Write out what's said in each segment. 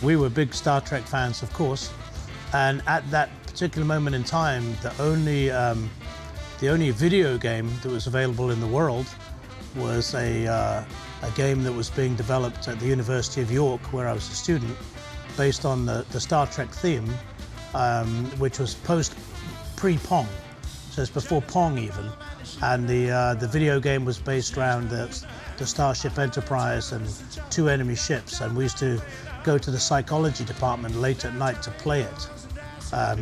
We were big Star Trek fans, of course, and at that particular moment in time, the only video game that was available in the world was a game that was being developed at the University of York, where I was a student, based on the Star Trek theme, which was pre-Pong, so it's before Pong even. And the video game was based around the Starship Enterprise and 2 enemy ships, and we used to go to the psychology department late at night to play it.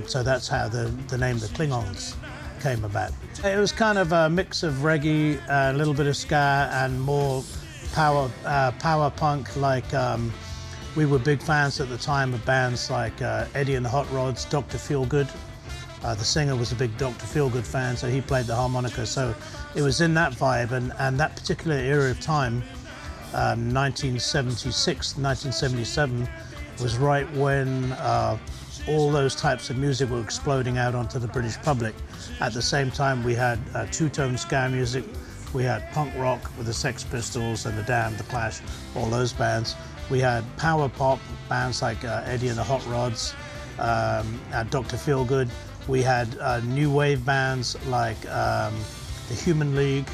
So that's how the name The Klingons came about. It was kind of a mix of reggae, a little bit of ska, and more power punk. Like we were big fans at the time of bands like Eddie and the Hot Rods, Dr. Feelgood. The singer was a big Dr. Feelgood fan, so he played the harmonica. So it was in that vibe, and that particular era of time, 1976, 1977, was right when all those types of music were exploding out onto the British public. At the same time, we had two-tone ska music, we had punk rock with the Sex Pistols and the Damned, the Clash, all those bands. We had power pop bands like Eddie and the Hot Rods, Dr. Feelgood. We had new wave bands like the Human League,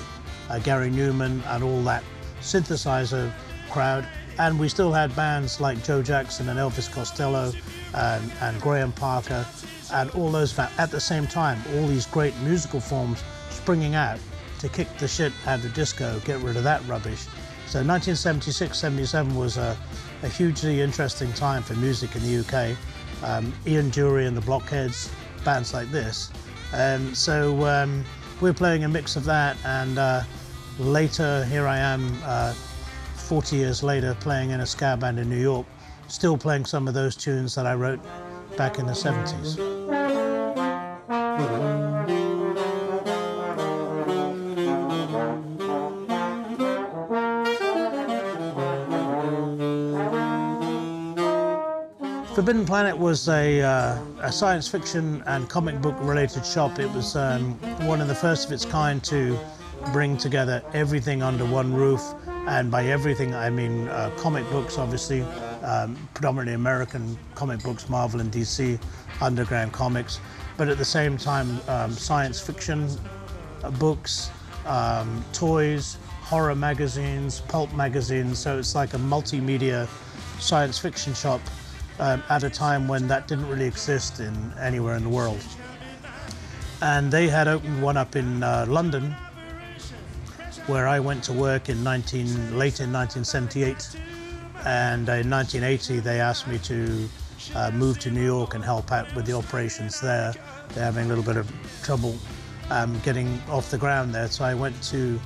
Gary Newman, and all that synthesizer crowd. And we still had bands like Joe Jackson and Elvis Costello and Graham Parker, and all those at the same time, all these great musical forms springing out to kick the shit out of disco, get rid of that rubbish. So 1976-77 was a hugely interesting time for music in the UK. Ian Dury and the Blockheads, bands like this. So we're playing a mix of that, and later, here I am, 40 years later, playing in a ska band in New York, still playing some of those tunes that I wrote back in the 70s. Forbidden Planet was a science fiction and comic book related shop. It was one of the first of its kind to bring together everything under one roof. And by everything, I mean comic books, obviously, predominantly American comic books, Marvel and DC, underground comics, but at the same time, science fiction books, toys, horror magazines, pulp magazines. So it's like a multimedia science fiction shop at a time when that didn't really exist anywhere in the world. And they had opened one up in London, where I went to work late in 1978, and in 1980 they asked me to move to New York and help out with the operations there. They're having a little bit of trouble getting off the ground there, so I went to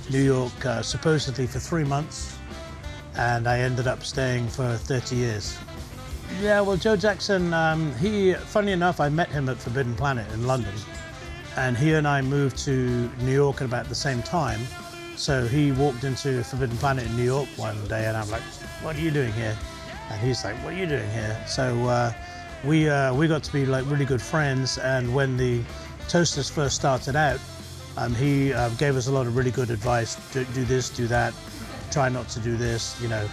New York supposedly for 3 months, and I ended up staying for 30 years. Yeah, well, Joe Jackson, funny enough, I met him at Forbidden Planet in London, and he and I moved to New York at about the same time. So he walked into Forbidden Planet in New York one day, and I'm like, "What are you doing here?" And he's like, "What are you doing here?" So we got to be like really good friends. And when the Toasters first started out, he gave us a lot of really good advice: do this, do that, try not to do this. You know,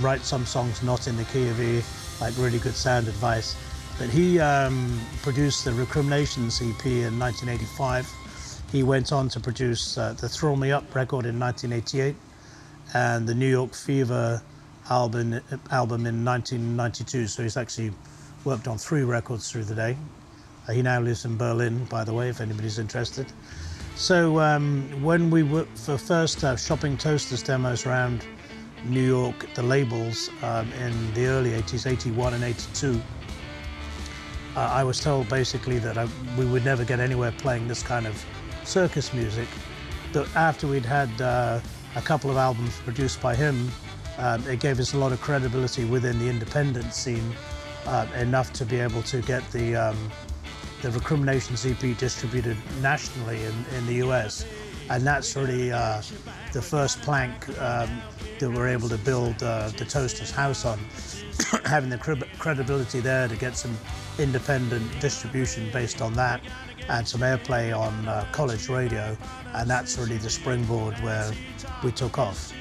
write some songs not in the key of E, like really good sound advice. But he produced the Recriminations EP in 1985. He went on to produce the Thrill Me Up record in 1988 and the New York Fever album in 1992. So he's actually worked on 3 records through the day. He now lives in Berlin, by the way, if anybody's interested. So when we were first shopping Toasters demos around New York, the labels, in the early 80s, 81 and 82, I was told basically that we would never get anywhere playing this kind of circus music. But after we'd had a couple of albums produced by him, it gave us a lot of credibility within the independent scene, enough to be able to get the Recriminations EP distributed nationally in the US. And that's really the first plank that we're able to build the Toasters house on, having the credibility there to get some independent distribution based on that, and some airplay on college radio, and that's really the springboard where we took off.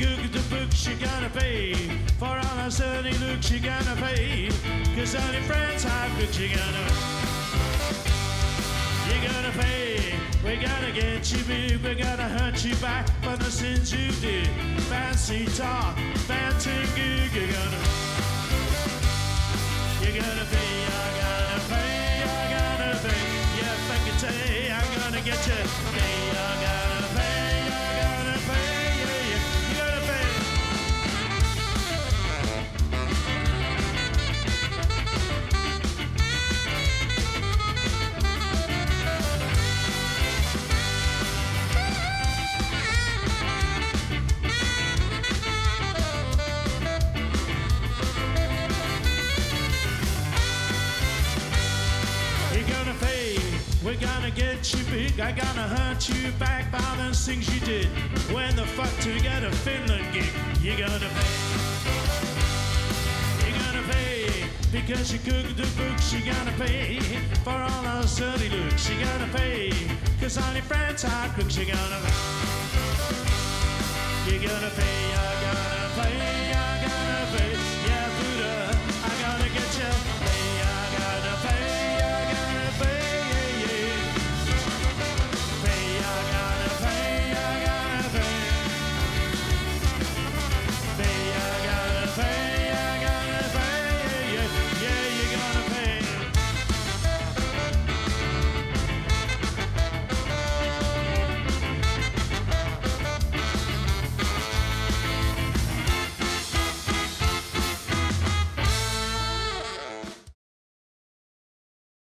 cook the books, you're gonna pay. For all our dirty looks, you're gonna pay. Cause only friends have books, you're gonna pay. We're gonna get you big, we're gonna hurt you back for the sins you did. Fancy talk, fancy gig, you're gonna pay, you're gonna pay, you're gonna pay. Yeah, fuck it, say, I'm gonna get you. Hey, you're gonna pay, you're gonna pay, yeah, yeah, you're gonna pay. We're gonna get you big, I'm gonna hunt you back by those things you did when the fuck together Finland gig. You're gonna pay. You're gonna pay because you cook the books. You're gonna pay for all those dirty looks. You're gonna pay cause only friends are crooks. You're gonna pay. You're gonna pay.